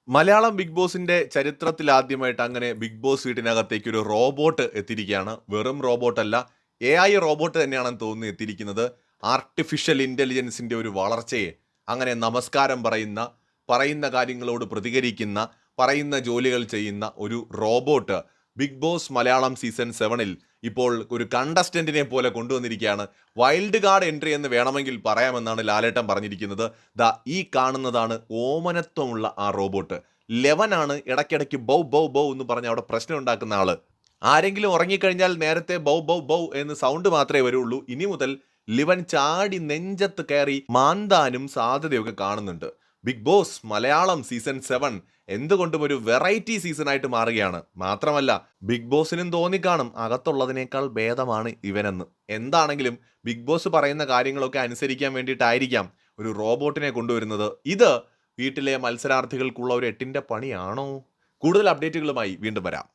Malayalam big ബോസിന്റെ ചരിത്രത്തിൽ ആദ്യമായിട്ട് അങ്ങനെ ബിഗ് ബോസ് വീട്ടിനകത്തേക്ക് ഒരു റോബോട്ട് എത്തിയിരിക്കുകയാണ്. വെറും റോബോട്ട് അല്ല, AI റോബോട്ട് തന്നെയാണെന്ന് തോന്നുന്നു എത്തിയിരിക്കുന്നത്. ആർട്ടിഫിഷ്യൽ ഇന്റലിജൻസിന്റെ ഒരു വളർച്ചയെ അങ്ങനെ നമസ്കാരം പറയുന്ന കാര്യങ്ങളോട് പ്രതികരിക്കുന്ന, പറയുന്ന ജോലികൾ ചെയ്യുന്ന ഒരു robot Bigg Boss Malayalam season 7-ൽ ഇപ്പോൾ ഒരു കണ്ടസ്റ്റന്റിനെ പോലെ കൊണ്ടുവന്നിരിക്കുകയാണ്. വൈൽഡ് കാർഡ് എൻട്രി എന്ന് വേണമെങ്കിൽ പറയാമെന്നാണ് ലാലേട്ടൻ പറഞ്ഞിരിക്കുന്നത്. ദാ ഈ കാണുന്നതാണ് ഓമനത്വമുള്ള ആ റോബോട്ട്. ലെവനാണ് ഇടയ്ക്കിടയ്ക്ക് ബൗ ബൗ ബൗ എന്ന് പറഞ്ഞ് അവിടെ പ്രശ്നം ഉണ്ടാക്കുന്ന ആള്. ആരെങ്കിലും ഉറങ്ങിക്കഴിഞ്ഞാൽ നേരത്തെ ബൗ ബൗ ബൗ എന്ന് സൗണ്ട് മാത്രമേ വരുള്ളൂ. ഇനി മുതൽ ലിവൻ ചാടി നെഞ്ചത്ത് കയറി മാന്താനും സാധ്യതയൊക്കെ കാണുന്നുണ്ട്. ബിഗ് ബോസ് മലയാളം സീസൺ 7 എന്തുകൊണ്ടും ഒരു വെറൈറ്റി സീസൺ ആയിട്ട് മാറുകയാണ്. മാത്രമല്ല ബിഗ് ബോസിനും തോന്നിക്കാണും അകത്തുള്ളതിനേക്കാൾ ഭേദമാണ് ഇവനെന്ന്. എന്താണെങ്കിലും ബിഗ് ബോസ് പറയുന്ന കാര്യങ്ങളൊക്കെ അനുസരിക്കാൻ വേണ്ടിയിട്ടായിരിക്കാം ഒരു റോബോട്ടിനെ കൊണ്ടുവരുന്നത്. ഇത് വീട്ടിലെ മത്സരാർത്ഥികൾക്കുള്ള ഒരു 8ന്റെ പണിയാണോ? കൂടുതൽ അപ്ഡേറ്റുകളുമായി വീണ്ടും വരാം.